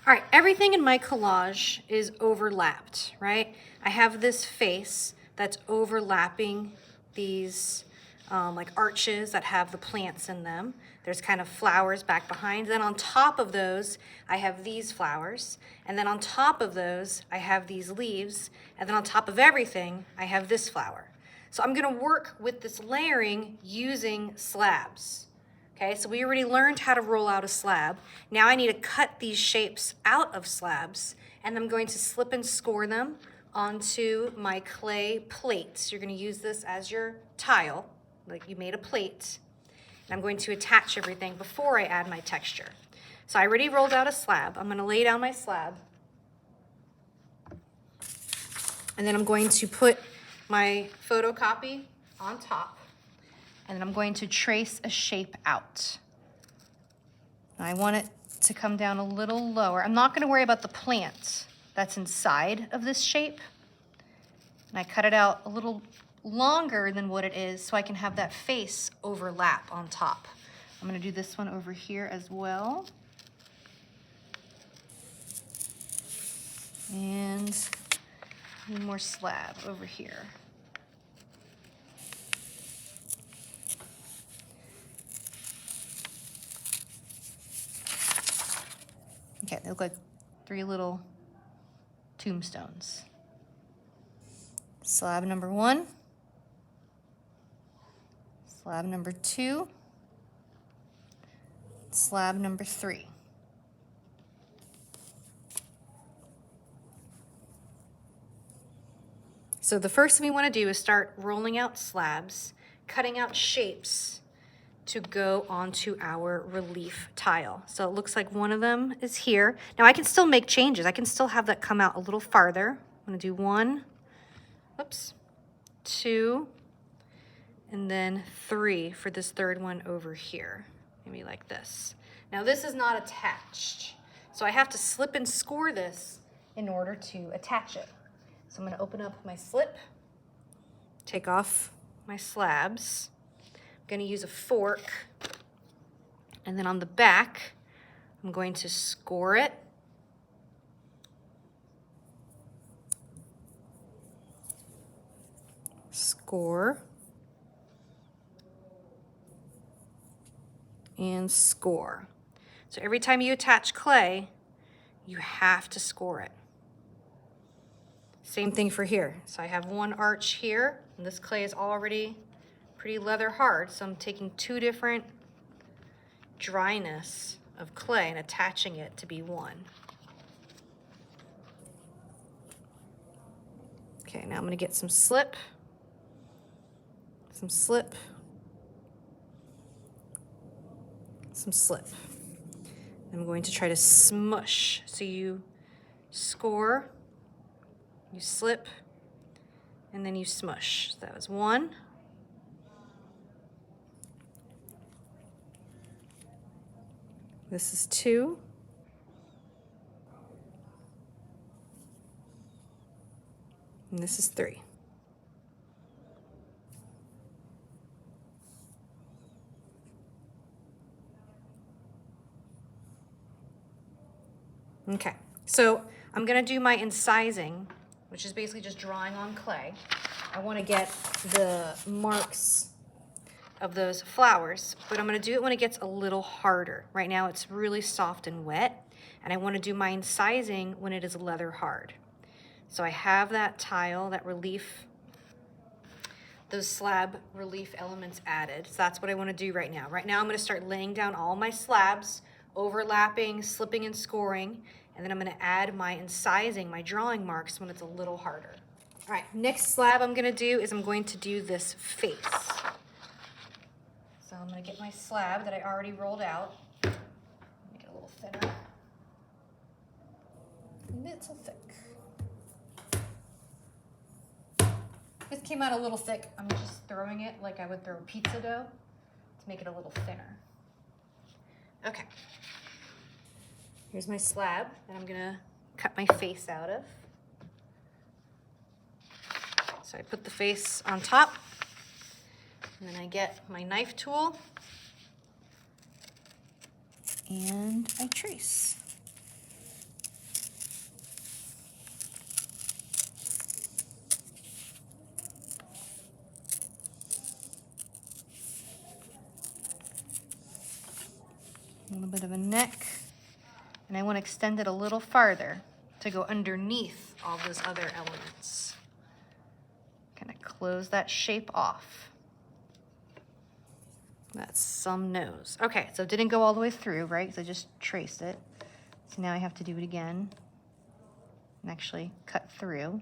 All right, everything in my collage is overlapped, right? I have this face that's overlapping these like arches that have the plants in them. There's kind of flowers back behind. Then on top of those, I have these flowers. And then on top of those, I have these leaves. And then on top of everything, I have this flower. So I'm gonna work with this layering using slabs. Okay, so we already learned how to roll out a slab. Now I need to cut these shapes out of slabs, and I'm going to slip and score them onto my clay plates. You're going to use this as your tile, like you made a plate. And I'm going to attach everything before I add my texture. So I already rolled out a slab. I'm going to lay down my slab. And then I'm going to put my photocopy on top. And then I'm going to trace a shape out. I want it to come down a little lower. I'm not going to worry about the plant that's inside of this shape. And I cut it out a little longer than what it is so I can have that face overlap on top. I'm going to do this one over here as well. And one more slab over here. Okay, they look like 3 little tombstones. Slab number 1, slab number 2, slab number 3. So the first thing we want to do is start rolling out slabs, cutting out shapes to go onto our relief tile. So it looks like one of them is here. Now I can still make changes. I can still have that come out a little farther. I'm gonna do 1, oops, 2, and then 3 for this third one over here. Maybe like this. Now this is not attached. So I have to slip and score this in order to attach it. So I'm gonna open up my slip, take off my slabs. I'm going to use a fork, and then on the back, I'm going to score it. Score. And score. So every time you attach clay, you have to score it. Same thing for here. So I have one arch here, and this clay is already pretty leather hard, so I'm taking 2 different dryness of clay and attaching it to be one. Okay, now I'm going to get some slip, some slip, some slip. I'm going to try to smush. So you score, you slip, and then you smush. So that was 1. This is 2. And this is 3. Okay, so I'm gonna do my incising, which is basically just drawing on clay. I wanna get the marks of those flowers, but I'm gonna do it when it gets a little harder. Right now it's really soft and wet, and I wanna do my incising when it is leather hard. So I have that tile, that relief, those slab relief elements added. So that's what I wanna do right now. Right now I'm gonna start laying down all my slabs, overlapping, slipping and scoring, and then I'm gonna add my incising, my drawing marks when it's a little harder. All right, next slab I'm gonna do is I'm going to do this face. So I'm going to get my slab that I already rolled out, make it a little thinner, a bit so thick. This came out a little thick. I'm just throwing it like I would throw pizza dough to make it a little thinner. Okay, here's my slab that I'm going to cut my face out of. So I put the face on top. And then I get my knife tool and I trace. little bit of a neck. And I want to extend it a little farther to go underneath all those other elements. Kind of close that shape off. That's some nose. Okay, so it didn't go all the way through, right? So I just traced it. So now I have to do it again and actually cut through.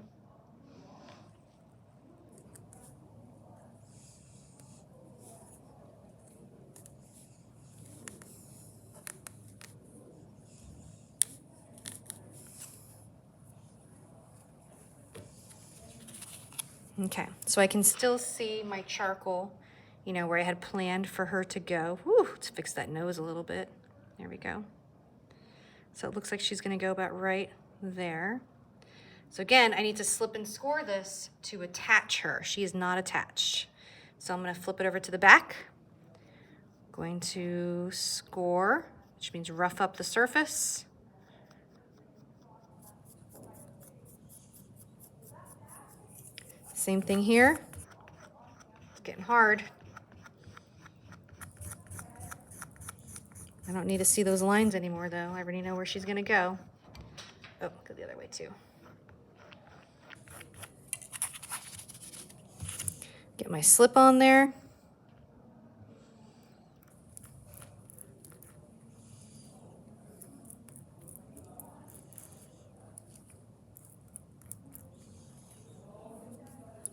Okay, so I can still see my charcoal, you know, where I had planned for her to go. Whew, let's fix that nose a little bit. There we go. So it looks like she's gonna go about right there. So again, I need to slip and score this to attach her. She is not attached. So I'm gonna flip it over to the back. Going to score, which means rough up the surface. Same thing here. It's getting hard. I don't need to see those lines anymore though. I already know where she's gonna go. Oh, go the other way too. Get my slip on there.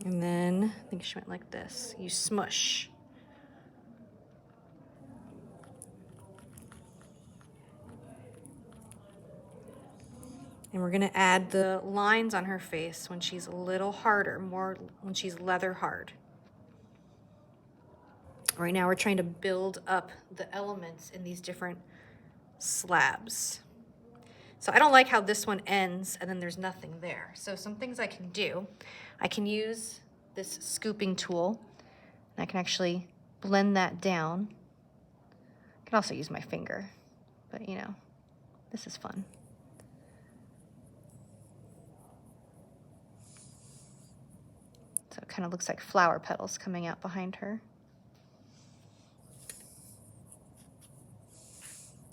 And then, I think she went like this. You smush. And we're gonna add the lines on her face when she's a little harder, more when she's leather hard. Right now we're trying to build up the elements in these different slabs. So I don't like how this one ends and then there's nothing there. So some things I can do, I can use this scooping tool and I can actually blend that down. I can also use my finger, but you know, this is fun. So it kind of looks like flower petals coming out behind her.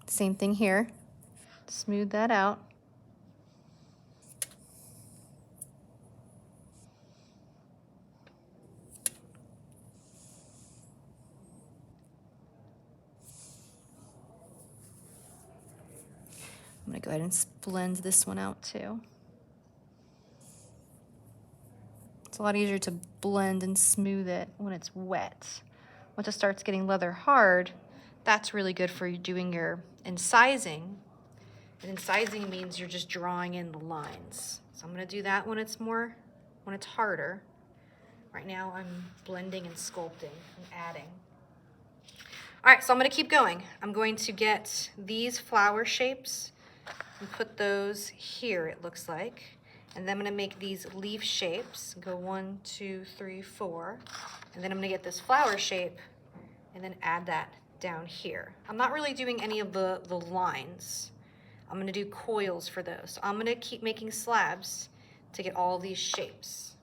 Same thing here. Smooth that out. I'm gonna go ahead and blend this one out too. It's a lot easier to blend and smooth it when it's wet. Once it starts getting leather hard, that's really good for you doing your incising. And incising means you're just drawing in the lines. So I'm gonna do that when it's harder. Right now I'm blending and sculpting and adding. All right, so I'm gonna keep going. I'm going to get these flower shapes and put those here, it looks like. And then I'm gonna make these leaf shapes, go 1, 2, 3, 4. And then I'm gonna get this flower shape and then add that down here. I'm not really doing any of the lines. I'm gonna do coils for those. So I'm gonna keep making slabs to get all these shapes.